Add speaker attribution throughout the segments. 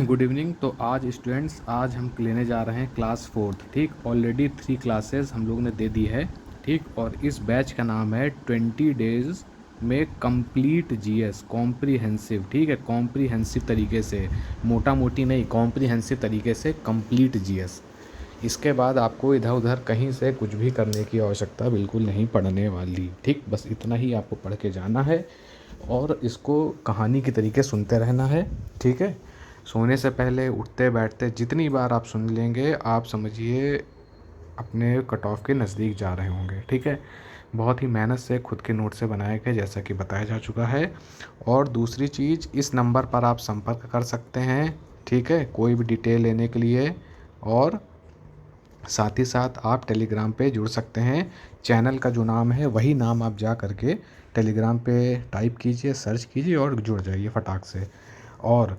Speaker 1: Good evening. तो आज students, आज हम लेने जा रहे हैं क्लास फोर्थ। ठीक, ऑलरेडी 3 क्लासेस हम लोगों ने दे दी है। ठीक, और इस बैच का नाम है 20 डेज़ में कंप्लीट जीएस कॉम्प्रीहेंसिव। ठीक है, कॉम्प्रीहेंसिव तरीके से, मोटा मोटी नहीं, कॉम्प्रीहेंसिव तरीके से कंप्लीट जीएस। इसके बाद आपको इधर उधर कहीं से कुछ भी करने की आवश्यकता बिल्कुल नहीं पड़ने वाली। ठीक, बस इतना ही आपको पढ़ के जाना है और इसको कहानी की तरीके सुनते रहना है। ठीक है, सोने से पहले, उठते बैठते जितनी बार आप सुन लेंगे, आप समझिए अपने कट ऑफ के नज़दीक जा रहे होंगे। ठीक है, बहुत ही मेहनत से खुद के नोट से बनाए गए, जैसा कि बताया जा चुका है। और दूसरी चीज़, इस नंबर पर आप संपर्क कर सकते हैं। ठीक है, कोई भी डिटेल लेने के लिए। और साथ ही साथ आप टेलीग्राम पे जुड़ सकते हैं। चैनल का जो नाम है वही नाम आप जा करके टेलीग्राम पे टाइप कीजिए, सर्च कीजिए और जुड़ जाइए फटाक से। और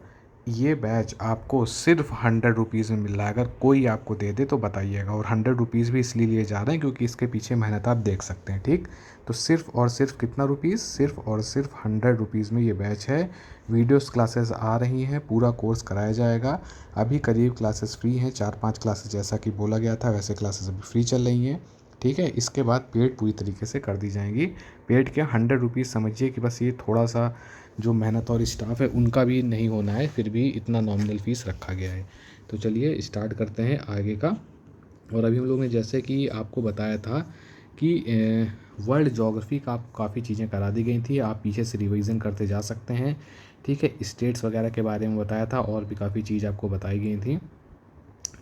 Speaker 1: ये बैच आपको सिर्फ 100 रुपीज़ में मिल रहा है। अगर कोई आपको दे दे तो बताइएगा। और 100 रुपीज़ भी इसलिए लिए जा रहे हैं क्योंकि इसके पीछे मेहनत आप देख सकते हैं। ठीक, तो सिर्फ और सिर्फ कितना रुपीज़, सिर्फ और सिर्फ 100 रुपीज़ में ये बैच है। वीडियोस क्लासेस आ रही हैं, पूरा कोर्स कराया जाएगा। अभी करीब क्लासेस फ्री हैं, 4-5 क्लासेस जैसा कि बोला गया था वैसे क्लासेस अभी फ्री चल रही हैं। ठीक है, इसके बाद पेड पूरी तरीके से कर दी जाएंगी। पेड क्या, 100 रुपीज़ समझिए कि बस ये थोड़ा सा जो मेहनत और स्टाफ है उनका भी नहीं होना है, फिर भी इतना नॉमिनल फ़ीस रखा गया है। तो चलिए स्टार्ट करते हैं आगे का। और अभी हम लोग ने जैसे कि आपको बताया था कि वर्ल्ड ज्योग्राफी का काफ़ी चीज़ें करा दी गई थी, आप पीछे से रिवीजन करते जा सकते हैं। ठीक है, स्टेट्स वगैरह के बारे में बताया था और भी काफ़ी चीज़ आपको बताई गई थी।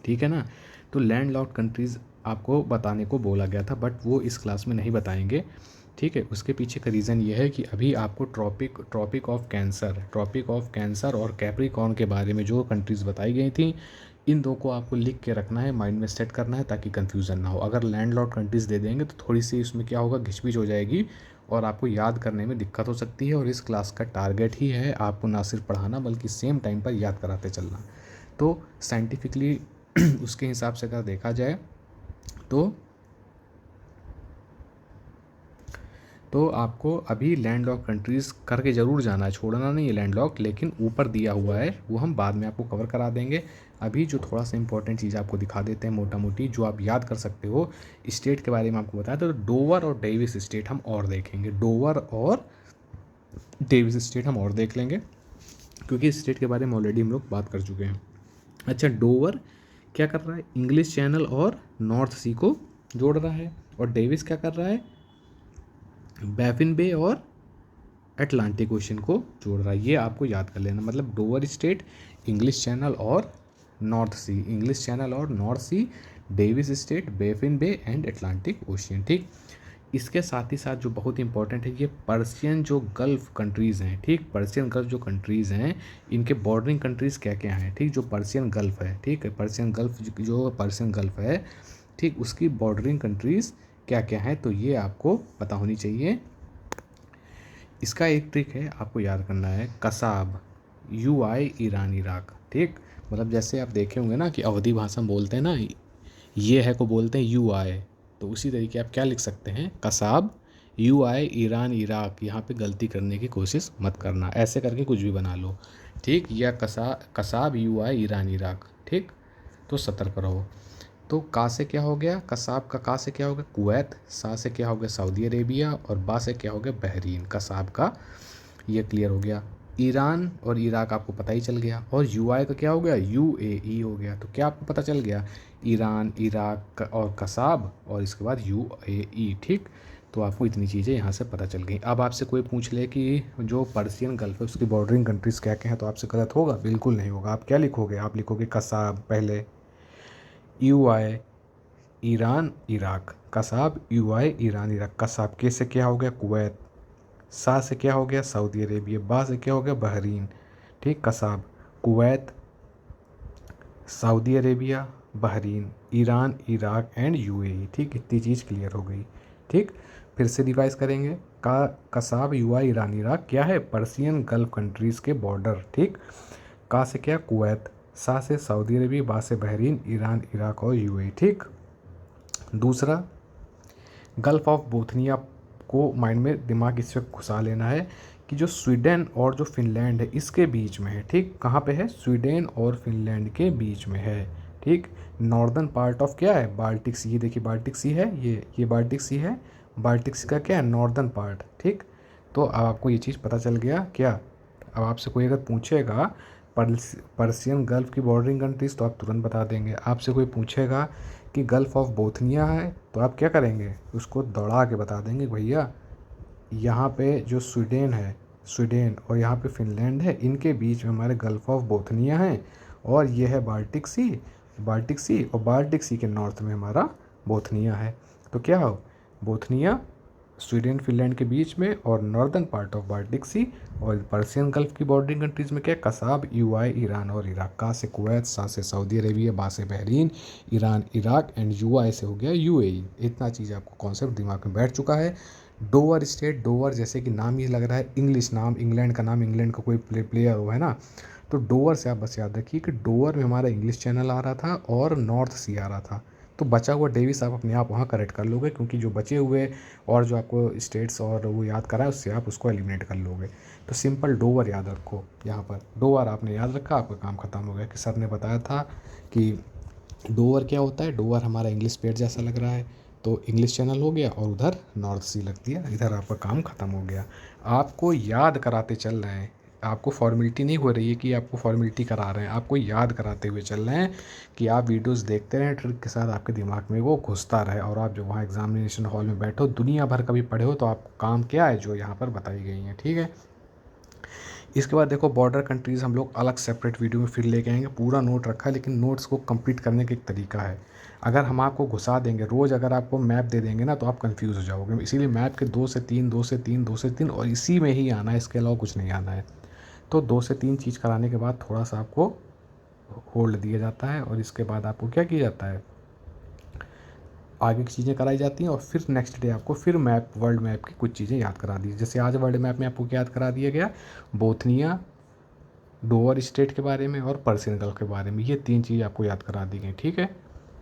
Speaker 1: ठीक है ना, तो लैंड लॉक्ड कंट्रीज़ आपको बताने को बोला गया था, बट वो इस क्लास में नहीं बताएंगे। ठीक है, उसके पीछे का रीज़न ये है कि अभी आपको ट्रॉपिक ऑफ कैंसर और कैप्रिकॉर्न के बारे में जो कंट्रीज़ बताई गई थी, इन दो को आपको लिख के रखना है, माइंड में सेट करना है ताकि कंफ्यूजन ना हो। अगर लैंड लॉक्ड कंट्रीज़ दे देंगे तो थोड़ी सी इसमें क्या होगा, घिचपिच हो जाएगी और आपको याद करने में दिक्कत हो सकती है। और इस क्लास का टारगेट ही है आपको ना सिर्फ पढ़ाना बल्कि सेम टाइम पर याद कराते चलना। तो साइंटिफिकली उसके हिसाब से अगर देखा जाए तो आपको अभी लैंड लॉक कंट्रीज़ करके ज़रूर जाना है, छोड़ना नहीं है लैंड लॉक, लेकिन ऊपर दिया हुआ है वो हम बाद में आपको कवर करा देंगे। अभी जो थोड़ा सा इंपॉर्टेंट चीज़ आपको दिखा देते हैं मोटा मोटी, जो आप याद कर सकते हो। स्टेट के बारे में आपको बताया तो डोवर और डेविस स्टेट हम और देखेंगे, डोवर और डेविस स्टेट हम और देख लेंगे क्योंकि इस स्टेट के बारे में ऑलरेडी हम लोग बात कर चुके हैं। अच्छा, डोवर क्या कर रहा है, इंग्लिश चैनल और नॉर्थ सी को जोड़ रहा है। और डेविस क्या कर रहा है, बैफिन बे और अटलांटिक ओशन को जोड़ रहा है। ये आपको याद कर लेना। मतलब डोवर स्टेट, इंग्लिश चैनल और नॉर्थ सी, इंग्लिश चैनल और North Sea, Davis Strait, Baffin Bay and Atlantic Ocean. ठीक, इसके साथ ही साथ जो बहुत इंपॉर्टेंट है, ये पर्शियन जो गल्फ़ कंट्रीज़ हैं। ठीक, पर्शियन गल्फ़ जो कंट्रीज़ हैं, इनके बॉर्डरिंग कंट्रीज़ क्या क्या हैं। ठीक, जो पर्शियन गल्फ़ है, ठीक है, पर्शियन गल्फ़ जो पर्शियन गल्फ़ है, ठीक, उसकी बॉर्डरिंग कंट्रीज़ क्या क्या हैं, तो ये आपको पता होनी चाहिए। इसका एक ट्रिक है, आपको याद करना है, कसाब, UI ईरान इराक। ठीक, मतलब जैसे आप देखे होंगे ना कि अवधी भाषा में बोलते हैं ना, ये है को बोलते हैं UI, तो उसी तरीके आप क्या लिख सकते हैं, कसाब, UI ईरान इराक। यहाँ पे गलती करने की कोशिश मत करना, ऐसे करके कुछ भी बना लो। ठीक, या कसाब UI ईरान इराक। ठीक, तो सतर्क रहो। तो का से क्या हो गया, कसाब का का से क्या हो गया, कुवैत, सा से क्या हो गया, सऊदी अरेबिया, और बा से क्या हो गया, बहरीन। कसाब का ये क्लियर हो गया। ईरान और इराक आपको पता ही चल गया। और UI का क्या हो गया, UAE हो गया। तो क्या आपको पता चल गया, ईरान, इराक और कसाब, और इसके बाद UAE। ठीक, तो आपको इतनी चीज़ें यहाँ से पता चल गई। अब आपसे कोई पूछ ले कि जो पर्शियन गल्फ है उसकी बॉर्डरिंग कंट्रीज़ क्या क्या हैं, तो आपसे गलत होगा, बिल्कुल नहीं होगा। आप क्या लिखोगे, आप लिखोगे कसाब पहले, UI Iran Iraq, Kasab, UI Iran Iraq. Kasab के से क्या हो गया, कुवैत, सा से क्या हो गया, सऊदी अरेबिया, बा से क्या हो गया, बहरीन। ठीक, Kasab, Kuwait, Saudi Arabia, Bahrain, Iran, Iraq and UAE। ठीक, इतनी चीज़ क्लियर हो गई। ठीक, फिर से रिवाइज करेंगे। का कसाब, UI ईरान इराक क्या है, पर्शियन गल्फ कंट्रीज़ के बॉर्डर। ठीक, का से क्या, कुवैत, सा से सऊदी अरेबिया, बा से बहरीन, ईरान, इराक और UAE। ठीक, दूसरा, गल्फ ऑफ बोथनिया को माइंड में दिमाग इस वक्त घुसा लेना है कि जो स्वीडन और जो फिनलैंड है इसके बीच में है, ठीक। कहाँ पे है? स्वीडन और फिनलैंड के बीच में है, ठीक। नॉर्दर्न पार्ट ऑफ क्या है? बाल्टिक सी। ये देखिए बाल्टिक सी है, ये बाल्टिक सी है। बाल्टिक सी का क्या है? नॉर्दर्न पार्ट, ठीक। तो अब आपको ये चीज़ पता चल गया क्या? अब आपसे कोई अगर पूछेगा पर्सियन गल्फ की बॉर्डरिंग कंट्रीज़ तो आप तुरंत बता देंगे। आपसे कोई पूछेगा कि गल्फ ऑफ बोथनिया है तो आप क्या करेंगे? उसको दौड़ा के बता देंगे भैया यहाँ पे जो स्वीडन है, स्वीडन और यहाँ पे फिनलैंड है, इनके बीच में हमारे गल्फ ऑफ बोथनिया है और ये है बाल्टिक सी, बाल्टिक सी, और बाल्टिक सी के नॉर्थ में हमारा बोथनिया है। तो क्या हो? बोथनिया स्वीडन फिनलैंड के बीच में और नॉर्दर्न पार्ट ऑफ बाल्टिक सी, और पर्सियन गल्फ की बॉर्डरिंग कंट्रीज़ में क्या? कसाब, यूआई, ईरान और इराक। का से कुवैत, सा से सऊदी अरेबिया, बा से Bahrain, Iran, Iraq and UI से हो गया यूएई। इतना चीज़ आपको कॉन्सेप्ट दिमाग में बैठ चुका है। डोवर स्टेट, डोवर जैसे कि नाम ही लग रहा है इंग्लिश नाम, इंग्लैंड का नाम, इंग्लैंड का कोई प्लेयर हो, है ना। तो डोवर से आप बस याद रखिए कि डोवर में हमारा इंग्लिश चैनल आ रहा था और नॉर्थ सी आ रहा था। तो बचा हुआ डेविस आप अपने आप वहाँ करेक्ट कर लोगे, क्योंकि जो बचे हुए और जो आपको स्टेट्स और वो याद करा है उससे आप उसको एलिमिनेट कर लोगे। तो सिंपल डोवर याद रखो। यहाँ पर डोवर आपने याद रखा, आपका काम खत्म हो गया। कि सर ने बताया था कि डोवर क्या होता है? डोवर हमारा इंग्लिश पेट जैसा लग रहा है, तो इंग्लिश चैनल हो गया और उधर नॉर्थ सी लगती है, इधर आपका काम ख़त्म हो गया। आपको याद कराते चल रहे हैं, आपको फॉर्मेलिटी नहीं हो रही है कि आपको फॉर्मेलिटी करा रहे हैं, आपको याद कराते हुए चल रहे हैं कि आप वीडियोस देखते रहें, ट्रिक के साथ आपके दिमाग में वो घुसता रहे और आप जो वहाँ एग्जामिनेशन हॉल में बैठो दुनिया भर कभी पढ़े हो तो आपको काम क्या है जो यहाँ पर बताई गई हैं, ठीक है। इसके बाद देखो बॉर्डर कंट्रीज़ हम लोग अलग सेपरेट वीडियो में फिर लेके आएंगे। पूरा नोट रखा है लेकिन नोट्स को कंप्लीट करने का एक तरीका है। अगर हम आपको घुसा देंगे रोज़, अगर आपको मैप दे देंगे ना तो आप कंफ्यूज हो जाओगे। इसीलिए मैप के 2 से 3, 2 से 3, 2 से 3 और इसी में ही आना है, इसके अलावा कुछ नहीं आना है। तो 2 से 3 चीज़ कराने के बाद थोड़ा सा आपको होल्ड दिया जाता है और इसके बाद आपको क्या किया जाता है, आगे की चीज़ें कराई जाती हैं और फिर नेक्स्ट डे आपको फिर मैप, वर्ल्ड मैप की कुछ चीज़ें याद करा दी। जैसे आज वर्ल्ड मैप में आपको क्या याद करा दिया गया? बोथनिया, डोवर स्टेट के बारे में और पर्सियन गल्फ के बारे में, ये 3 चीज़ आपको याद करा दी गई, ठीक है।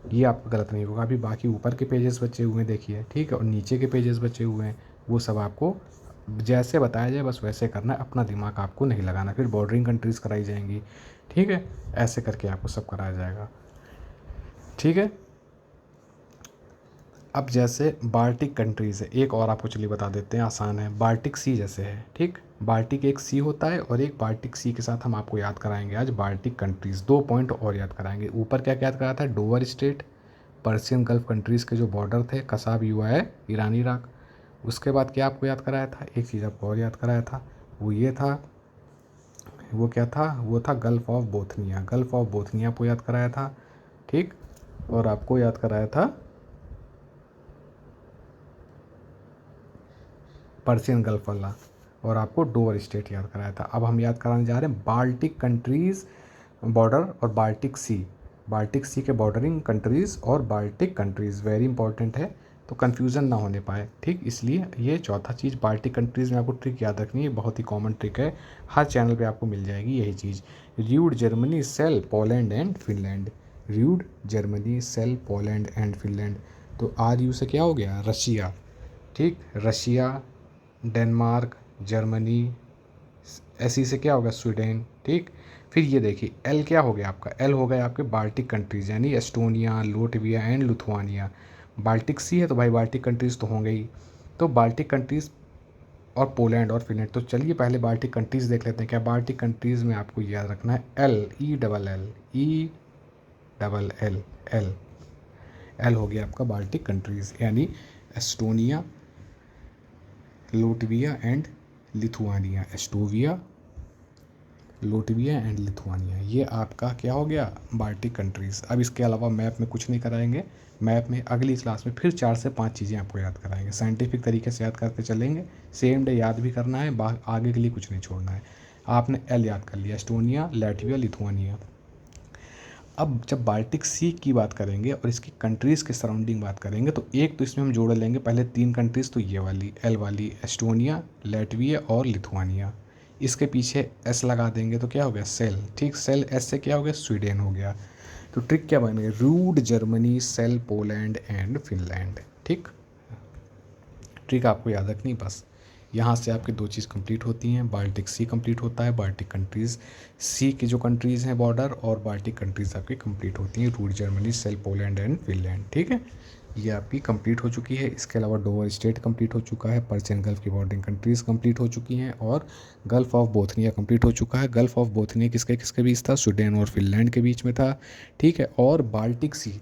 Speaker 1: ये आपका गलत नहीं होगा। अभी बाकी ऊपर के पेजेस बचे हुए हैं देखिए, ठीक है, और नीचे के पेजेस बचे हुए हैं, वो सब आपको जैसे बताया जाए बस वैसे करना है, अपना दिमाग आपको नहीं लगाना। फिर बॉर्डरिंग कंट्रीज़ कराई जाएंगी, ठीक है, ऐसे करके आपको सब कराया जाएगा, ठीक है। अब जैसे बाल्टिक कंट्रीज़ है, एक और आपको चलिए बता देते हैं, आसान है। बाल्टिक सी जैसे है, ठीक। बाल्टिक एक सी होता है और एक बाल्टिक सी के साथ हम आपको याद कराएंगे आज बाल्टिक कंट्रीज़। 2 पॉइंट और याद कराएंगे। ऊपर क्या क्या याद कराया था? Dover state, Persian gulf countries के जो बॉर्डर थे, कसाब, यूआई, ईरान, इराक। उसके बाद क्या आपको याद कराया था? एक चीज़ आपको और याद कराया था, वो ये था, वो क्या था? वो था gulf of Bothnia. Gulf of Bothnia को याद कराया था, ठीक। और आपको याद कराया था पर्सियन गल्फ वाला, और आपको डोवर स्टेट याद कराया था। अब हम याद कराने जा रहे हैं बाल्टिक कंट्रीज़ बॉर्डर और बाल्टिक सी, बाल्टिक सी के बॉर्डरिंग कंट्रीज़ और बाल्टिक कंट्रीज़ वेरी इंपॉर्टेंट है, तो कन्फ्यूज़न ना होने पाए, ठीक। इसलिए ये चौथा चीज़ बाल्टिक कंट्रीज़ में आपको ट्रिक याद रखनी है, बहुत ही कॉमन ट्रिक है, हर चैनल पे आपको मिल जाएगी यही चीज़। र्यूड, जर्मनी, सेल, पोलैंड एंड फिनलैंड। र्यूड, जर्मनी, सेल, पोलैंड एंड फिनलैंड। तो आर यू से क्या हो गया? रशिया, ठीक। रशिया, डेनमार्क, जर्मनी, एसी से क्या होगा? स्वीडन, ठीक। फिर ये देखिए एल क्या हो गया आपका? एल हो गया आपके बाल्टिक कंट्रीज़, यानी Estonia, Latvia and Lithuania. Baltic सी है तो भाई बाल्टिक कंट्रीज़ तो होंगे ही। तो बाल्टिक कंट्रीज़ और पोलैंड और फिनलैंड। तो चलिए पहले बाल्टिक कंट्रीज़ देख लेते हैं। क्या बाल्टिक कंट्रीज़ में आपको याद रखना है? L, E double L, E double L, L. L हो गया आपका बाल्टिक कंट्रीज़, यानी Estonia, Latvia and Lithuania. Estonia, Latvia and Lithuania, ये आपका क्या हो गया? Baltic countries. अब इसके अलावा मैप में कुछ नहीं कराएंगे। मैप में अगली क्लास में फिर 4 से 5 चीज़ें आपको याद कराएंगे, साइंटिफिक तरीके से याद करते चलेंगे। सेम डे याद भी करना है, आगे के लिए कुछ नहीं छोड़ना है। आपने एल याद कर लिया, एस्टोनिया, लैटविया, लिथुआनिया। अब जब बाल्टिक सी की बात करेंगे और इसकी कंट्रीज़ के सराउंडिंग बात करेंगे तो एक तो इसमें हम जोड़ लेंगे पहले 3 कंट्रीज़, तो ये वाली एल वाली, एस्टोनिया, लैटविया और लिथुआनिया। इसके पीछे एस लगा देंगे तो क्या हो गया? सेल, ठीक। सेल एस से क्या हो गया? स्वीडन हो गया। तो ट्रिक क्या बन गई? रूड, जर्मनी, सेल, पोलैंड एंड फिनलैंड, ठीक। ट्रिक आपको याद रखनी बस, यहाँ से आपकी दो चीज़ कंप्लीट होती हैं, बाल्टिक सी कंप्लीट होता है, बाल्टिक कंट्रीज़ सी की जो कंट्रीज़ हैं बॉर्डर, और बाल्टिक कंट्रीज़ आपकी कंप्लीट होती हैं, रूट जर्मनी, सेल पोलैंड एंड फिनलैंड। ठीक है, ये आपकी कंप्लीट हो चुकी है। इसके अलावा डोवर स्टेट कंप्लीट हो चुका है, पर्शियन गल्फ की बॉर्डरिंग कंट्रीज़ कंप्लीट हो चुकी हैं, और गल्फ ऑफ बोथनिया कंप्लीट हो चुका है। गल्फ ऑफ बोथनिया किसके किसके बीच था? स्वीडन और फिनलैंड के बीच में था। ठीक है, और बाल्टिक सी,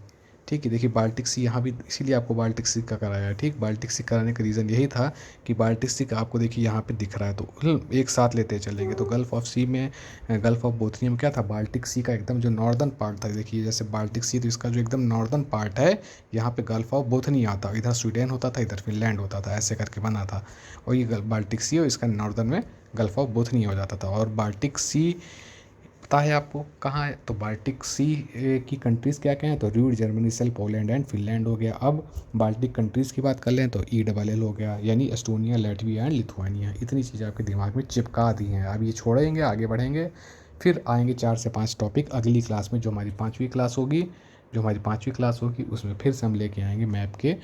Speaker 1: ठीक है, देखिए बाल्टिक सी यहाँ भी इसीलिए आपको बाल्टिक सी का कराया है। ठीक, बाल्टिक सी कराने का रीज़न यही था कि बाल्टिक सी का आपको देखिए यहाँ पे दिख रहा है, तो एक साथ लेते चलेंगे। तो गल्फ ऑफ सी में, गल्फ ऑफ बोथनिया में क्या था? बाल्टिक सी का एकदम जो नॉर्दर्न पार्ट था, देखिए जैसे बाल्टिक सी, तो इसका जो एकदम नॉर्दर्न पार्ट है, यहाँ पे गल्फ ऑफ बोथनिया आता, इधर स्वीडन होता था, इधर फिनलैंड होता था, ऐसे करके बना था। और ये बाल्टिक सी, और इसका नॉर्दर्न में गल्फ ऑफ बोथनिया हो जाता था। और बाल्टिक सी पता है आपको कहाँ है? तो बाल्टिक सी की कंट्रीज़ क्या क्या हैं? तो रूट जर्मनी, सेल पोलैंड एंड फिनलैंड हो गया। अब बाल्टिक कंट्रीज़ की बात कर लें तो ELL हो गया, यानी एस्टोनिया, लैटविया एंड लिथुआनिया। इतनी चीज़ें आपके दिमाग में चिपका दी हैं। अब ये छोड़ेंगे, आगे बढ़ेंगे, फिर आएंगे 4 से 5 टॉपिक अगली क्लास में, जो हमारी 5वीं क्लास होगी। उसमें फिर से हम लेके आएंगे मैप के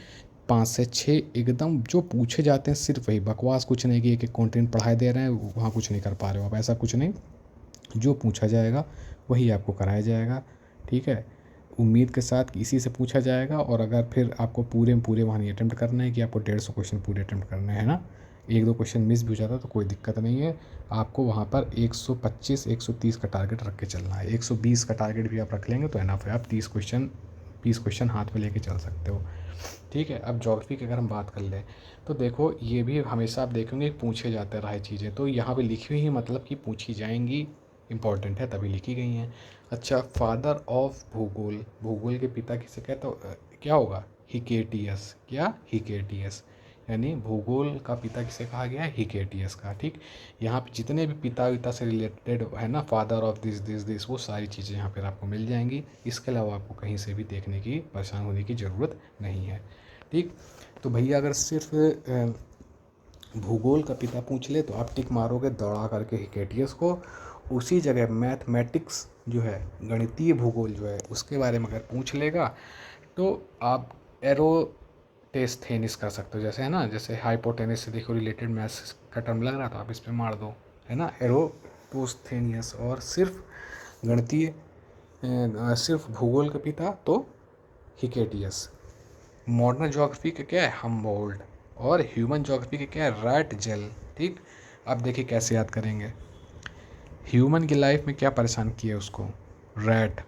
Speaker 1: 5 से 6 एकदम जो पूछे जाते हैं, सिर्फ वही बकवास, कुछ नहीं कि एक एक कॉन्टेंट पढ़ाए दे रहे हैं, वहाँ कुछ नहीं कर पा रहे हो आप, ऐसा कुछ नहीं। जो पूछा जाएगा वही आपको कराया जाएगा। ठीक है, उम्मीद के साथ कि इसी से पूछा जाएगा। और अगर फिर आपको पूरे में पूरे वहाँ नहीं अटैम्प्ट करना है कि आपको 150 क्वेश्चन पूरे अटैम्प्ट करने हैं ना, 1-2 क्वेश्चन मिस भी हो जाता तो कोई दिक्कत नहीं है। आपको वहाँ पर 125 130 का टारगेट रख के चलना है। 120 का टारगेट भी आप रख लेंगे तो एनफ है, आप 20 क्वेश्चन हाथ में लेके चल सकते हो। ठीक है, अब ज्योग्राफी की अगर हम बात कर लें तो देखो, ये भी हमेशा आप देखेंगे पूछे जाते रहे चीज़ें, तो यहाँ पे लिखी हुई है, मतलब कि पूछी जाएंगी, इंपॉर्टेंट है तभी लिखी गई हैं। अच्छा, फादर ऑफ भूगोल, भूगोल के पिता किसे कहते हो? क्या होगा? हिकेटियस। क्या? हिकेटियस, यानी भूगोल का पिता किसे कहा गया है? हिकेटियस का। ठीक, यहाँ पे जितने भी पिता विता से रिलेटेड है ना, फादर ऑफ दिस, वो सारी चीज़ें यहाँ पर आपको मिल जाएंगी। इसके अलावा आपको कहीं से भी देखने की, परेशान होने की ज़रूरत नहीं है। ठीक, तो भैया अगर सिर्फ भूगोल का पिता पूछ ले तो आप टिक मारोगे दौड़ा करके हिकेटियस को। उसी जगह मैथमेटिक्स जो है, गणितीय भूगोल जो है, उसके बारे में अगर पूछ लेगा तो आप एरोटेस्थेनिस कर सकते हो। जैसे है ना, जैसे हाइपोटेनिस से देखो रिलेटेड मैथ्स का टर्म लग रहा तो आप इस पर मार दो, है ना, एरोटोस्थेनियस। और सिर्फ गणितीय, सिर्फ भूगोल का पिता तो हिकेटियस। मॉडर्न ज्योग्राफी का क्या है? हमबोल्ड। और ह्यूमन ज्योग्राफी का क्या है? Ratzel. ठीक, अब देखिए कैसे याद करेंगे। ह्यूमन की लाइफ में क्या परेशान किया उसको? रैट।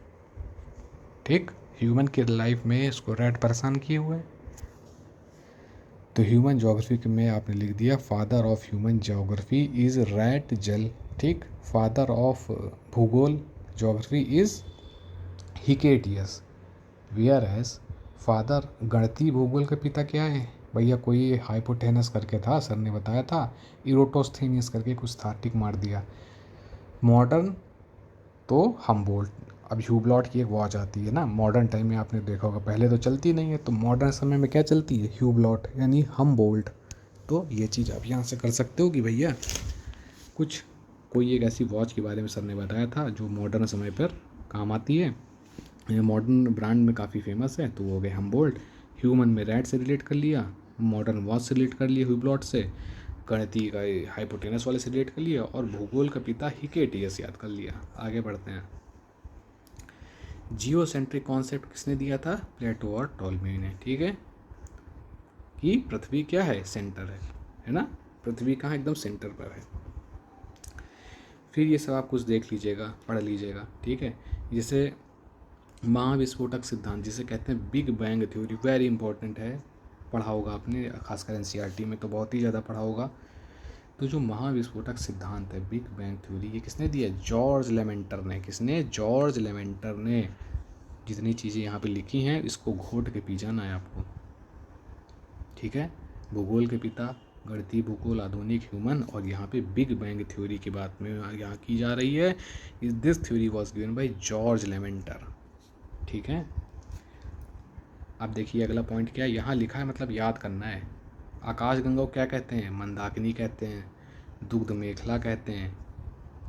Speaker 1: ठीक, ह्यूमन की लाइफ में इसको रैट परेशान किए हुए। तो ह्यूमन ज्योग्राफी में आपने लिख दिया, father of human geography is Ratzel. ठीक, फादर ऑफ भूगोल geography is Hecataeus. Whereas father, गणितीय भूगोल के पिता क्या है भैया? कोई हाइपोटेनस करके था, सर ने बताया था, इरोटोस्थेनियस करके कुछ था, टिक मार दिया। मॉडर्न तो हमबोल्ट। अब ह्यूब्लॉट की एक वॉच आती है ना मॉडर्न टाइम में, आपने देखा होगा, पहले तो चलती नहीं है, तो मॉडर्न समय में क्या चलती है? ह्यूब्लॉट, यानी हमबोल्ट। तो ये चीज़ आप यहाँ से कर सकते हो कि भैया कुछ कोई एक ऐसी वॉच के बारे में सर ने बताया था जो मॉडर्न समय पर काम आती है, मॉडर्न ब्रांड में काफ़ी फेमस है, तो वो हो गए हमबोल्ट। ह्यूमन में रैट से रिलेट कर लिया, मॉडर्न वॉच से रिलेट कर लिया ह्यूब्लॉट से, गणितीय का हाइपोटेनस वाले से रिलेट कर लिया, और भूगोल का पिता हिकेटियस याद कर लिया। आगे बढ़ते हैं। जियोसेंट्रिक कॉन्सेप्ट किसने दिया था? प्लेटो और टॉलमी ने। ठीक है, कि पृथ्वी क्या है? सेंटर है ना, पृथ्वी कहाँ एकदम सेंटर पर है। फिर ये सब आप कुछ देख लीजिएगा, पढ़ लीजिएगा। ठीक है, जैसे महाविस्फोटक सिद्धांत जिसे कहते हैं big bang theory, very important है, पढ़ा होगा आपने, खासकर एनसीईआरटी में तो बहुत ही ज़्यादा पढ़ा होगा। तो जो महाविस्फोटक सिद्धांत है, बिग बैंग थ्योरी, ये किसने दिया? जॉर्ज लेमेंटर ने। किसने? जॉर्ज लेमेंटर ने। जितनी चीज़ें यहाँ पे लिखी हैं इसको घोट के पी जाना है आपको। ठीक है, भूगोल के पिता, गणितीय भूगोल, आधुनिक ह्यूमन, और यहाँ पे बिग बैंग थ्योरी की बात में यहाँ की जा रही है। This theory was given by George Lemaitre. ठीक है, अब देखिए अगला पॉइंट क्या है, यहाँ लिखा है, मतलब याद करना है। आकाशगंगा को क्या कहते हैं? मंदाकिनी कहते हैं, दुग्ध मेखला कहते हैं,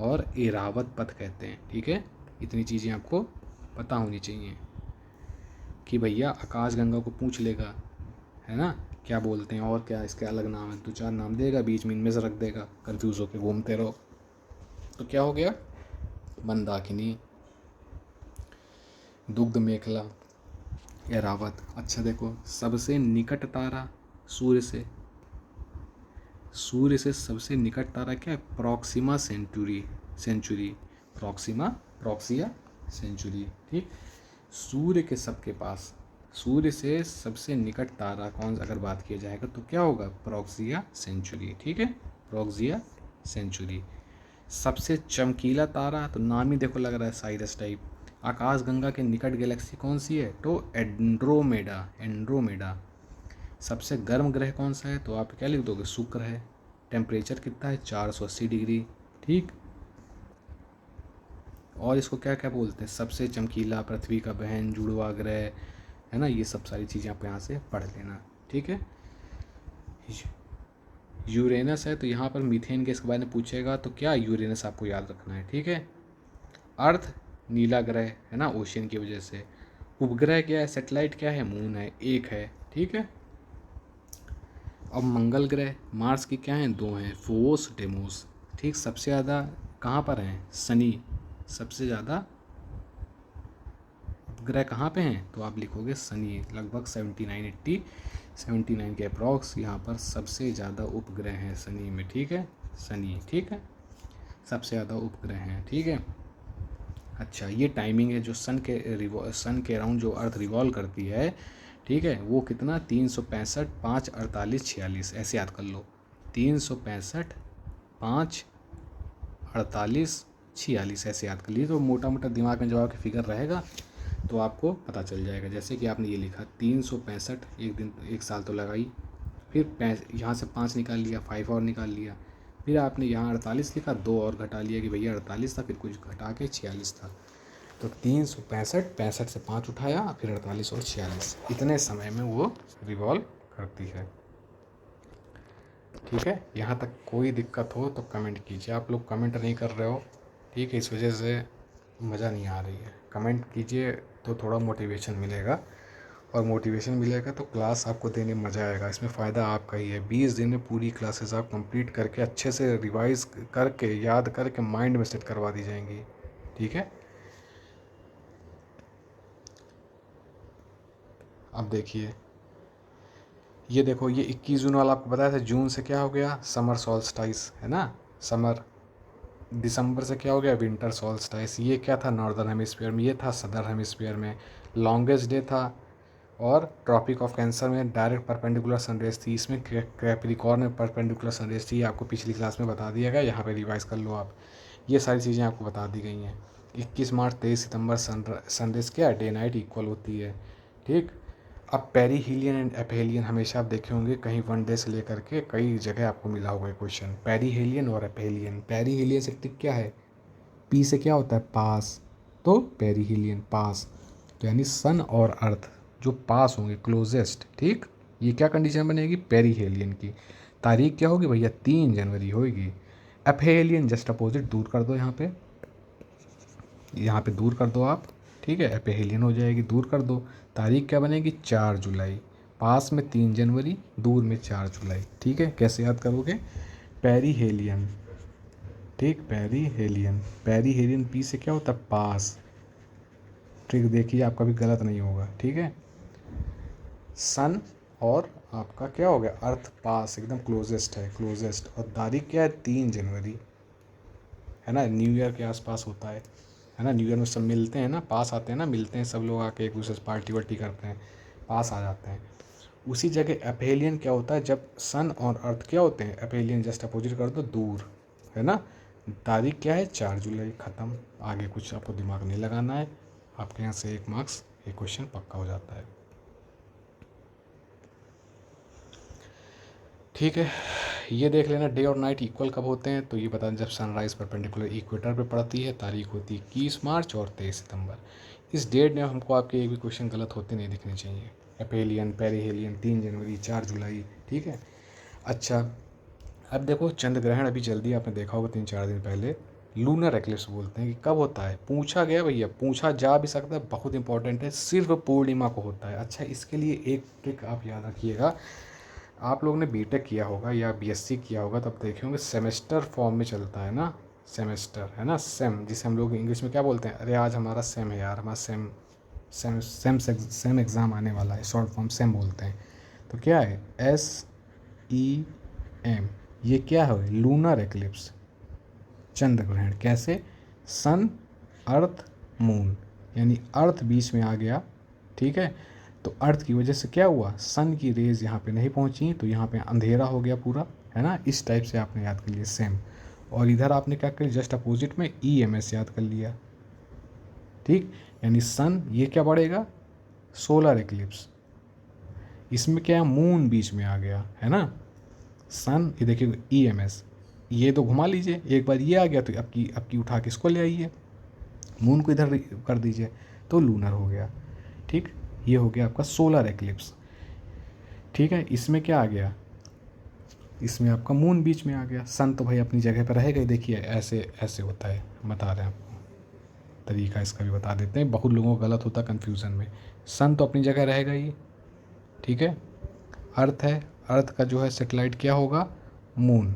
Speaker 1: और एरावत पथ कहते हैं। ठीक है, इतनी चीज़ें आपको पता होनी चाहिए कि भैया आकाशगंगा को पूछ लेगा, है ना, क्या बोलते हैं, और क्या इसके अलग नाम है, 2-4 नाम देगा, बीच में इनमें से रख देगा, कंफ्यूज होकर घूमते रहो। तो क्या हो गया, मंदाकिनी, दुग्ध मेखला, एरावत। अच्छा देखो, सबसे निकट तारा सूर्य से, सूर्य से सबसे निकट तारा क्या है, प्रॉक्सिमा सेंचुरी, प्रॉक्सिया सेंचुरी, ठीक। सूर्य के सबके पास, सूर्य से सबसे निकट तारा कौन, अगर बात किया जाएगा तो क्या होगा, प्रॉक्सिया सेंचुरी, ठीक है, प्रॉक्सिया सेंचुरी। सबसे चमकीला तारा, तो नाम ही देखो लग रहा है साइरस टाइप। आकाशगंगा के निकट गैलेक्सी कौन सी है, तो एंड्रोमेडा। सबसे गर्म ग्रह कौन सा है, तो आप क्या लिख दोगे, शुक्र है। टेम्परेचर कितना है, 480 डिग्री, ठीक। और इसको क्या क्या बोलते हैं, सबसे चमकीला, पृथ्वी का बहन, जुड़वा ग्रह, है ना। ये सब सारी चीज़ें आप यहाँ से पढ़ लेना, ठीक है। यूरेनस है, तो यहाँ पर मीथेन गैस के बारे में पूछेगा, तो क्या यूरेनस आपको याद रखना है, ठीक है। अर्थ नीला ग्रह है ना, ओशियन की वजह से। उपग्रह क्या है, सैटेलाइट क्या है, मून है, एक है, ठीक है। अब मंगल ग्रह, मार्स की क्या है, 2 हैं, फोर्स डेमोस, ठीक। सबसे ज़्यादा कहाँ पर हैं, शनि, सबसे ज़्यादा उपग्रह कहाँ पे हैं, तो आप लिखोगे शनि, लगभग 79 के अप्रॉक्स यहाँ पर सबसे ज़्यादा उपग्रह हैं शनि में, ठीक है, शनि, ठीक है, सबसे ज़्यादा उपग्रह हैं, ठीक है। अच्छा, ये टाइमिंग है जो सन के अराउंड जो अर्थ रिवॉल्व करती है, ठीक है, वो कितना, 365, 5, 48, 46, ऐसे याद कर लो, 365, 5, 48, 46, ऐसे याद कर लीजिए। तो मोटा मोटा दिमाग में जब आपके फिगर रहेगा तो आपको पता चल जाएगा। जैसे कि आपने ये लिखा 365, एक दिन, एक साल तो लगाई, फिर यहाँ से 5 निकाल लिया, 5 और निकाल लिया, फिर आपने यहाँ 48 लिखा, 2 और घटा लिया कि भैया 48 था, फिर कुछ घटा के 46 था। तो 365, 65 से 5 उठाया, फिर 48 और 46, इतने समय में वो रिवॉल्व करती है, ठीक है। यहाँ तक कोई दिक्कत हो तो कमेंट कीजिए। आप लोग कमेंट नहीं कर रहे हो, ठीक है, इस वजह से मज़ा नहीं आ रही है। कमेंट कीजिए तो थोड़ा मोटिवेशन मिलेगा, और मोटिवेशन मिलेगा तो क्लास आपको देने में मज़ा आएगा। इसमें फ़ायदा आपका ही है। 20 दिन में पूरी क्लासेस आप कंप्लीट करके अच्छे से रिवाइज करके, याद करके माइंड में सेट करवा दी जाएंगी, ठीक है। अब देखिए, ये देखो, ये 21 जून वाला आपको बताया था, जून से क्या हो गया, समर सॉल्स्टाइस, है ना, समर। दिसंबर से क्या हो गया, विंटर सॉल्स्टाइस। ये क्या था, नॉर्दर्न हेमिस्फीयर में, ये था सदर्न हेमिस्फीयर में। लॉन्गेस्ट डे था, और ट्रॉपिक ऑफ कैंसर में डायरेक्ट परपेंडिकुलर सनरेज थी, इसमें कैप्रिकॉर्न में परपेंडिकुलर सनरेज थी। आपको पिछली क्लास में बता दिया गया, यहाँ पे रिवाइज कर लो आप। ये सारी चीज़ें आपको बता दी गई हैं। 21 मार्च 23 सितंबर सनरेज क्या है, डे नाइट इक्वल होती है, ठीक। अब पेरीहीलियन एंड एपहेलियन हमेशा आप देखे होंगे, कहीं 1 डे से लेकर के कई जगह आपको मिला होगा क्वेश्चन, पेरीहीलियन और एपहेलियन। पेरीहीलियन से टिक क्या है, पी से क्या होता है, पास, तो पेरीहीलियन पास, तो यानी सन और अर्थ जो पास होंगे, क्लोजेस्ट, ठीक। ये क्या कंडीशन बनेगी, पेरीहेलियन की। तारीख क्या होगी भैया, 3 जनवरी होगी। एपहेलियन जस्ट अपोजिट, दूर कर दो, यहाँ पे दूर कर दो आप, ठीक है, एपहेलियन हो जाएगी, दूर कर दो। तारीख क्या बनेगी, 4 जुलाई। पास में 3 जनवरी, दूर में 4 जुलाई, ठीक है। कैसे याद करोगे, पेरीहेलियन, ठीक, पेरीहेलियन पी से क्या होता है, पास, ठीक। देखिए आपका भी गलत नहीं होगा, ठीक है। सन और आपका क्या हो गया, अर्थ पास, एकदम क्लोजेस्ट है, क्लोजेस्ट। और तारीख क्या है, 3 जनवरी, है ना, न्यू ईयर के आसपास होता है ना। न्यू ईयर में सब मिलते हैं ना, पास आते हैं ना, मिलते हैं सब लोग आके, एक दूसरे से पार्टी वार्टी करते हैं, पास आ जाते हैं। उसी जगह एपहेलियन क्या होता है, जब सन और अर्थ क्या होते हैं, एपहेलियन जस्ट अपोजिट कर दो, दूर, है ना। तारीख क्या है, 4 जुलाई, ख़त्म। आगे कुछ आपको दिमाग नहीं लगाना है, आपके यहाँ से 1 मार्क्स, एक क्वेश्चन पक्का हो जाता है, ठीक है। ये देख लेना, डे और नाइट इक्वल कब होते हैं, तो ये बता दें, जब सनराइज़ परपेंडिकुलर इक्वेटर पे पड़ती है, तारीख होती है 21 मार्च और 23 सितंबर। इस डेट में हमको आपके एक भी क्वेश्चन गलत होते नहीं दिखने चाहिए। एपेलियन, पेरीहेलियन, 3 जनवरी, 4 जुलाई, ठीक है। अच्छा, अब देखो, चंद्र ग्रहण अभी जल्दी आपने देखा होगा, 3-4 दिन पहले, लूनर एक्लिप्स बोलते हैं, कि कब होता है, पूछा गया भैया, पूछा जा भी सकता है, बहुत इंपॉर्टेंट है, सिर्फ पूर्णिमा को होता है। अच्छा, इसके लिए एक ट्रिक आप याद रखिएगा, आप लोगों ने बीटेक किया होगा या बीएससी किया होगा, तब देखे होंगे सेमेस्टर फॉर्म में चलता है ना, सेमेस्टर है ना, सेम, जिसे हम लोग इंग्लिश में क्या बोलते हैं, अरे आज हमारा सेम है यार, हमारा सेम एग्ज़ाम आने वाला है, शॉर्ट फॉर्म सेम बोलते हैं। तो क्या है SEM, ये क्या है, लूनर एक्लिप्स, चंद्र ग्रहण। कैसे, सन, अर्थ, मून, यानी अर्थ बीच में आ गया, ठीक है। तो अर्थ की वजह से क्या हुआ, सन की रेज यहाँ पे नहीं पहुँची, तो यहाँ पे अंधेरा हो गया पूरा, है ना। इस टाइप से आपने याद कर लिया सेम। और इधर आपने क्या कर लिया, जस्ट अपोजिट में EMS याद कर लिया, ठीक। यानी सन, ये क्या बढ़ेगा, सोलर एक्लिप्स। इसमें क्या है, मून बीच में आ गया, है ना। सन, ये देखिए EMS, ये तो घुमा लीजिए, एक बार ये आ गया तो अब की उठा के इसको ले आइए, मून को इधर कर दीजिए, तो लूनर हो गया, ठीक। ये हो गया आपका सोलर एक्लिप्स, ठीक है। इसमें क्या आ गया, इसमें आपका मून बीच में आ गया, सन तो भाई अपनी जगह पर रहेगा ही। देखिए ऐसे ऐसे होता है, बता रहे हैं आपको, तरीका इसका भी बता देते हैं, बहुत लोगों को गलत होता है कन्फ्यूज़न में। सन तो अपनी जगह रहेगा ही, ठीक है। अर्थ है, अर्थ का जो है सेटेलाइट क्या होगा, मून,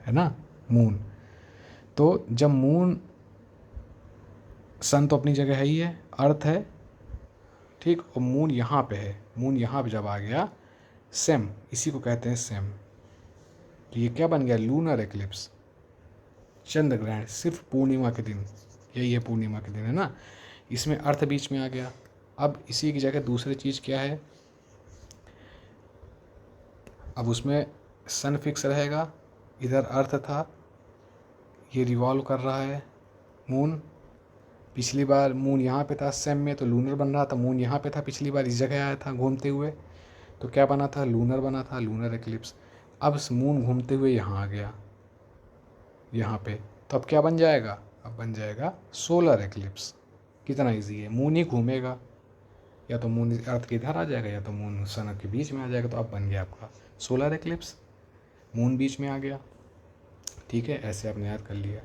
Speaker 1: है ना, मून। तो जब मून, सन तो अपनी जगह है ही है, अर्थ है, ठीक, और मून यहाँ पे है, मून यहाँ पे जब आ गया, सेम, इसी को कहते हैं सेम। तो ये क्या बन गया, लूनर एक्लिप्स, चंद्र ग्रहण, सिर्फ पूर्णिमा के दिन, यही है पूर्णिमा के दिन, है ना। इसमें अर्थ बीच में आ गया। अब इसी की जगह दूसरी चीज़ क्या है, अब उसमें सन फिक्स रहेगा, इधर अर्थ था, ये रिवॉल्व कर रहा है, मून, पिछली बार मून यहाँ पे था सेम में, तो लूनर बन रहा था, मून यहाँ पे था, पिछली बार इस जगह आया था घूमते हुए, तो क्या बना था, लूनर बना था, लूनर एक्लिप्स। अब मून घूमते हुए यहाँ आ गया, यहाँ पे, तो अब क्या बन जाएगा, अब बन जाएगा सोलर एक्लिप्स। कितना इजी है, मून ही घूमेगा, या तो मून अर्थ के इधर आ जाएगा, या तो मून सन के बीच में आ जाएगा, तो अब बन गया आपका सोलर एक्लिप्स, मून बीच में आ गया, ठीक है। ऐसे आपने याद कर लिया।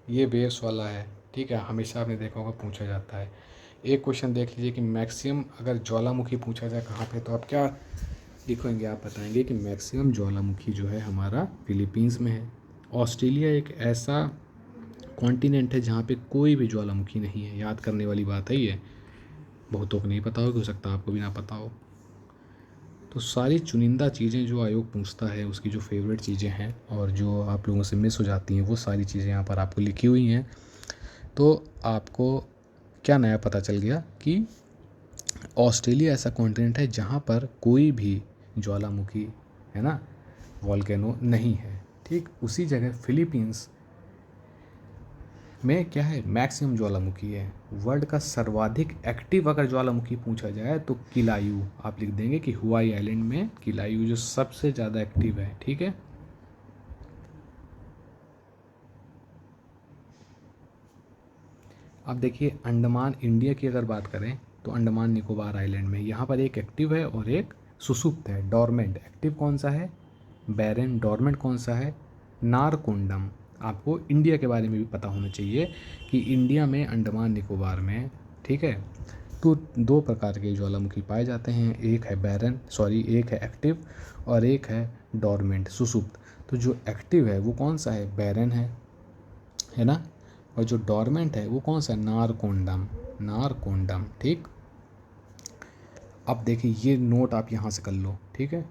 Speaker 1: ये वेव्स वाला है, ठीक है, हमेशा आपने देखा होगा पूछा जाता है। एक क्वेश्चन देख लीजिए कि मैक्सिमम अगर ज्वालामुखी पूछा जाए कहाँ पे, तो आप क्या लिखेंगे, आप बताएंगे कि मैक्सिमम ज्वालामुखी जो है हमारा फिलीपींस में है। ऑस्ट्रेलिया एक ऐसा कॉन्टिनेंट है जहाँ पे कोई भी ज्वालामुखी नहीं है, याद करने वाली बात है ये, बहुतों को नहीं पता हो सकता आपको भी ना पता हो। तो सारी चुनिंदा चीज़ें जो आयोग पूछता है, उसकी जो फेवरेट चीज़ें हैं और जो आप लोगों से मिस हो जाती हैं, वो सारी चीज़ें यहाँ पर आपको लिखी हुई हैं। तो आपको क्या नया पता चल गया कि ऑस्ट्रेलिया ऐसा कॉन्टिनेंट है जहाँ पर कोई भी ज्वालामुखी, है ना, वॉल्केनो नहीं है, ठीक। उसी जगह फिलीपींस में क्या है, मैक्सिमम ज्वालामुखी है। वर्ल्ड का सर्वाधिक एक्टिव अगर ज्वालामुखी पूछा जाए तो किलायू, आप लिख देंगे कि हुआई आइलैंड में किलायू जो सबसे ज़्यादा एक्टिव है, ठीक है। अब देखिए अंडमान इंडिया की अगर बात करें तो अंडमान निकोबार आइलैंड में यहाँ पर एक एक्टिव है और एक सुसुप्त है, डॉर्मेंट। एक्टिव कौन सा है, बैरन, डॉर्मेंट कौन सा है, नारकोंडम। आपको इंडिया के बारे में भी पता होना चाहिए कि इंडिया में अंडमान निकोबार में, ठीक है, तो दो प्रकार के ज्वालामुखी पाए जाते हैं, एक है बैरन, सॉरी एक है एक्टिव और एक है डॉर्मेंट, सुसुप्त। तो जो एक्टिव है वो कौन सा है, बैरन है ना, और जो डॉर्मेंट है वो कौन सा है, नारकोंडम, नारकोंडम, ठीक। अब देखिए ये नोट आप यहाँ से कर लो, ठीक है।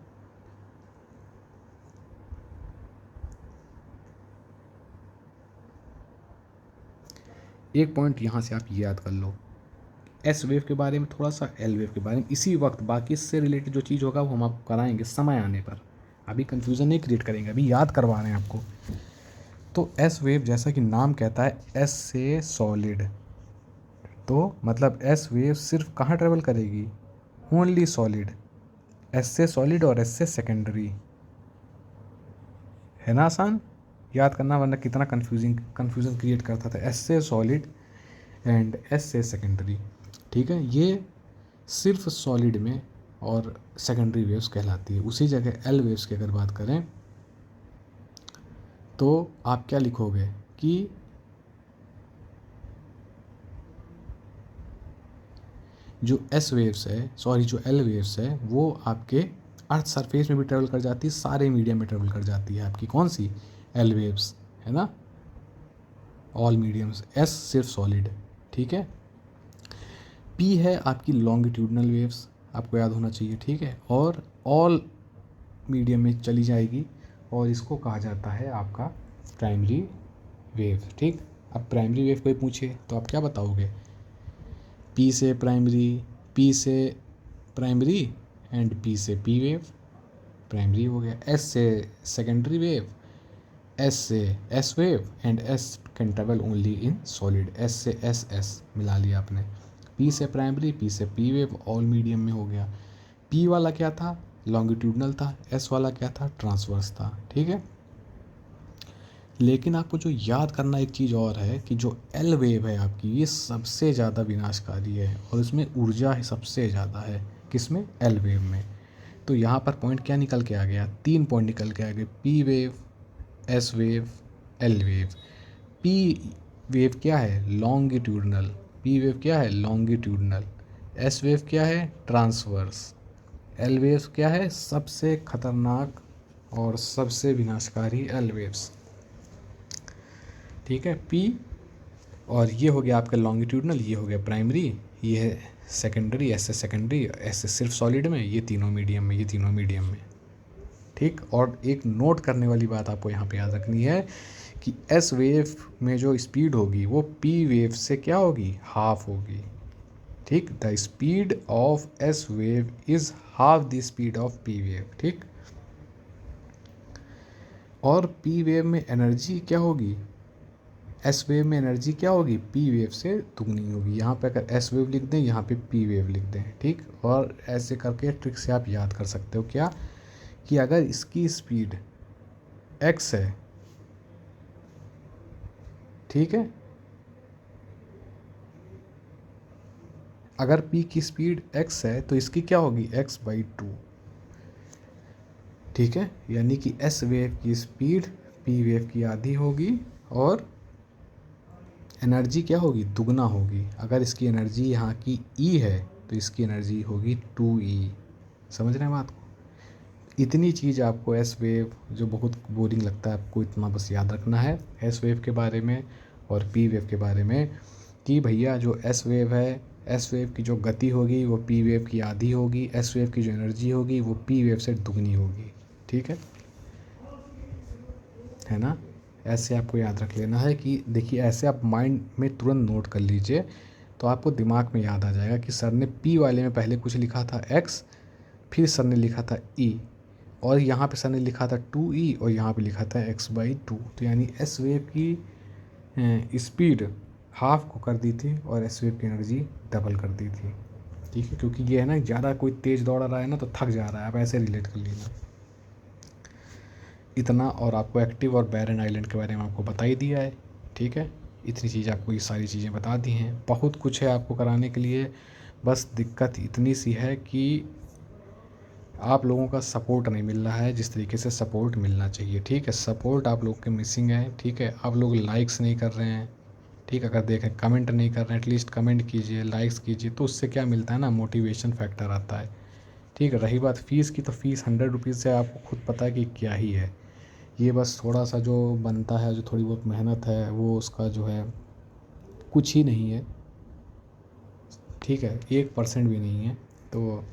Speaker 1: एक पॉइंट यहाँ से आप ये याद कर लो, एस वेव के बारे में थोड़ा सा, एल वेव के बारे में इसी वक्त, बाकी इससे रिलेटेड जो चीज़ होगा वो हम आपको कराएंगे समय आने पर, अभी कन्फ्यूज़न नहीं क्रिएट करेंगे, अभी याद करवा रहे हैं आपको। तो एस वेव जैसा कि नाम कहता है, एस से सॉलिड, तो मतलब एस वेव सिर्फ कहाँ ट्रेवल करेगी, ओनली सॉलिड, एस से सॉलिड और एस से सेकेंडरी, है ना आसान याद करना, वरना कितना कन्फ्यूज़न क्रिएट करता था, एस से सॉलिड एंड एस से सेकेंडरी, ठीक है। ये सिर्फ सॉलिड में और सेकेंडरी वेव्स कहलाती है। उसी जगह एल वेव्स की अगर बात करें तो आप क्या लिखोगे कि जो एस वेव्स है, सॉरी जो एल वेव्स है, वो आपके अर्थ सरफेस में भी ट्रेवल कर जाती है, सारे मीडियम में ट्रेवल कर जाती है आपकी कौन सी, एल वेव्स, है ना, ऑल मीडियम्स। एस सिर्फ सॉलिड, ठीक है। पी है आपकी लॉन्गिट्यूडनल वेव्स, आपको याद होना चाहिए, ठीक है, और ऑल मीडियम में चली जाएगी और इसको कहा जाता है आपका प्राइमरी वेव, ठीक। अब प्राइमरी वेव कोई पूछे तो आप क्या बताओगे, पी से प्राइमरी, पी से प्राइमरी एंड पी से पी वेव, प्राइमरी हो गया। एस से सेकेंडरी वेव, एस से S wave and S can travel only in solid, S से एस मिला लिया आपने। पी से प्राइमरी, पी से पी वेव, ऑल मीडियम में हो गया। पी वाला क्या था, लॉन्गिट्यूडनल था, एस वाला क्या था, ट्रांसवर्स था, ठीक है। लेकिन आपको जो याद करना एक चीज़ और है कि जो एल वेव है आपकी, ये सबसे ज़्यादा विनाशकारी है और इसमें ऊर्जा है सबसे ज़्यादा है, किसमें, एल वेव में। तो यहाँ पर पॉइंट क्या निकल के आ गया, 3 पॉइंट निकल के आ गए, P wave, S wave, L wave. P wave क्या है, लॉन्गिट्यूडनल, पी वेव क्या है, लॉन्गिट्यूडनल, एस वेव क्या है, ट्रांसवर्स, एल वेव्स क्या है, सबसे खतरनाक और सबसे विनाशकारी एल वेव्स, ठीक है। पी, और ये हो गया आपका लॉन्गिट्यूडनल, ये हो गया प्राइमरी, ये है सेकेंडरी, ऐसे सेकेंडरी, ऐसे सिर्फ सॉलिड में, ये तीनों मीडियम में, ये तीनों मीडियम में, ठीक। और एक नोट करने वाली बात आपको यहाँ पे याद रखनी है कि एस वेव में जो स्पीड होगी वो पी वेव से क्या होगी, हाफ होगी, ठीक। The speed of S wave is half the speed of P wave, ठीक। और पी वेव में एनर्जी क्या होगी, एस वेव में एनर्जी क्या होगी, पी वेव से दुगनी होगी। यहाँ पे अगर एस वेव लिख दें, यहाँ पे पी वेव लिख दें, ठीक। और ऐसे करके ट्रिक से आप याद कर सकते हो क्या, कि अगर इसकी स्पीड एक्स है, ठीक है, अगर पी की स्पीड एक्स है तो इसकी क्या होगी, x/2, ठीक है। यानी कि एस वेव की स्पीड पी वेव की आधी होगी और एनर्जी क्या होगी, दुगना होगी। अगर इसकी एनर्जी यहाँ की ई है तो इसकी एनर्जी होगी 2E, समझ रहे हैं बात को। इतनी चीज़ आपको एस वेव, जो बहुत बोरिंग लगता है आपको, इतना बस याद रखना है एस वेव के बारे में और पी वेव के बारे में, कि भैया जो एस वेव है, एस वेव की जो गति होगी वो पी वेव की आधी होगी, एस वेव की जो एनर्जी होगी वो पी वेव से दुगनी होगी, ठीक है ना। ऐसे आपको याद रख लेना है कि देखिए, ऐसे आप माइंड में तुरंत नोट कर लीजिए तो आपको दिमाग में याद आ जाएगा कि सर ने पी वाले में पहले कुछ लिखा था एक्स, फिर सर ने लिखा था ई, और यहाँ पे सर ने लिखा था 2E और यहाँ पे लिखा था x/2। तो यानी एस वेव की स्पीड हाफ को कर दी थी और एस वेव की एनर्जी डबल कर दी थी, ठीक है। क्योंकि ये है ना, ज़्यादा कोई तेज़ दौड़ रहा है ना तो थक जा रहा है, आप ऐसे रिलेट कर लेना इतना। और आपको एक्टिव और बैरन आइलैंड के बारे में आपको बता ही दिया है, ठीक है। इतनी चीज़ आपको, ये सारी चीज़ें बता दी हैं, बहुत कुछ है आपको कराने के लिए। बस दिक्कत इतनी सी है कि आप लोगों का सपोर्ट नहीं मिल रहा है जिस तरीके से सपोर्ट मिलना चाहिए, ठीक है। सपोर्ट आप लोग के मिसिंग है, ठीक है। आप लोग लाइक्स नहीं कर रहे हैं, ठीक। अगर देखें कमेंट नहीं कर रहे हैं, एटलीस्ट कमेंट कीजिए, लाइक्स कीजिए, तो उससे क्या मिलता है ना, मोटिवेशन फैक्टर आता है, ठीक है। रही बात फ़ीस की, तो फ़ीस 100 रुपीज़ से आपको खुद पता है कि क्या ही है। ये बस थोड़ा सा जो बनता है, जो थोड़ी बहुत मेहनत है, वो उसका जो है कुछ ही नहीं है, ठीक है, 1% भी नहीं है। तो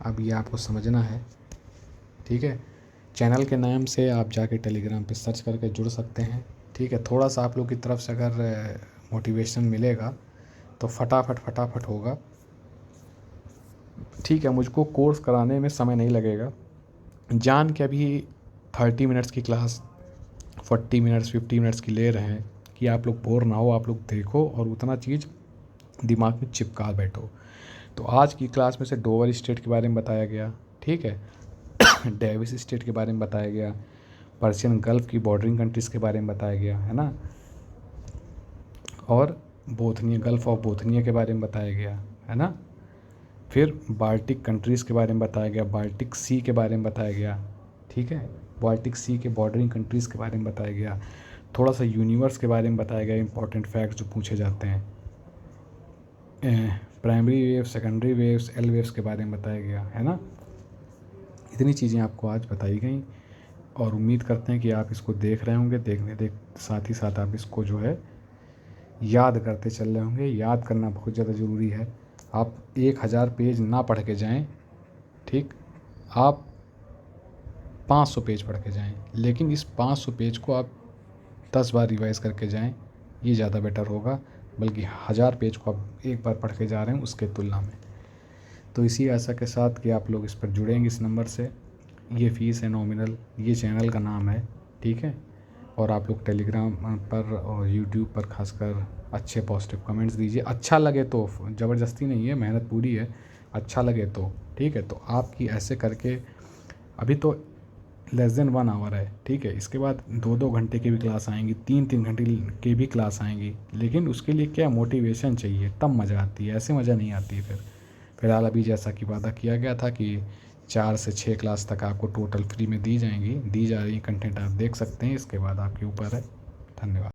Speaker 1: अब ये आपको समझना है, ठीक है। चैनल के नाम से आप जाके टेलीग्राम पे सर्च करके जुड़ सकते हैं, ठीक है। थोड़ा सा आप लोग की तरफ से अगर मोटिवेशन मिलेगा तो फटाफट होगा, ठीक है। मुझको कोर्स कराने में समय नहीं लगेगा, जान के अभी 30 मिनट्स की क्लास 40 मिनट्स 50 मिनट्स की ले रहे हैं कि आप लोग बोर ना हो, आप लोग देखो और उतना चीज़ दिमाग में चिपका बैठो। तो आज की क्लास में से डोवर स्टेट के बारे में बताया गया, ठीक है। डेविस स्टेट के बारे में बताया गया, पर्शियन गल्फ़ की बॉर्डरिंग कंट्रीज़ के बारे में बताया गया, है ना। और बोथनिया, गल्फ़ ऑफ बोथनिया के बारे में बताया गया, है ना। फिर बाल्टिक कंट्रीज़ के बारे में बताया गया, बाल्टिक सी के बारे में बताया गया, ठीक है। बाल्टिक सी के बॉर्डरिंग कंट्रीज़ के बारे में बताया गया, थोड़ा सा यूनिवर्स के बारे में बताया गया, इंपॉर्टेंट फैक्ट्स जो पूछे जाते हैं। Primary waves, secondary waves, L waves के बारे में बताया गया है ना। इतनी चीज़ें आपको आज बताई गई और उम्मीद करते हैं कि आप इसको देख रहे होंगे। साथ ही साथ आप इसको जो है याद करते चल रहे होंगे। याद करना बहुत ज़्यादा ज़रूरी है। आप 1000 पेज ना पढ़ के जाएं, ठीक, आप 500 पेज पढ़ के जाएं, लेकिन इस 500 पेज को आप 10 बार रिवाइज़ करके जाएं, ये ज़्यादा बेटर होगा, बल्कि 1000 पेज को आप एक बार पढ़ के जा रहे हैं उसके तुलना में। तो इसी आशा के साथ कि आप लोग इस पर जुड़ेंगे इस नंबर से। ये फ़ीस है नॉमिनल, ये चैनल का नाम है, ठीक है। और आप लोग टेलीग्राम पर और यूट्यूब पर खासकर अच्छे पॉजिटिव कमेंट्स दीजिए। अच्छा लगे तो, ज़बरदस्ती नहीं है, मेहनत पूरी है। अच्छा लगे तो ठीक है। तो आपकी ऐसे करके अभी तो लेस देन 1 आवर है, ठीक है। इसके बाद 2-2 घंटे की भी क्लास आएंगी, 3-3 घंटे की भी क्लास आएंगी, लेकिन उसके लिए क्या मोटिवेशन चाहिए, तब मज़ा आती है, ऐसे मज़ा नहीं आती है। फिलहाल अभी जैसा कि वादा किया गया था कि 4 से 6 क्लास तक आपको टोटल फ्री में दी जाएंगी, दी जा रही कंटेंट आप देख सकते हैं। इसके बाद आपके ऊपर है। धन्यवाद।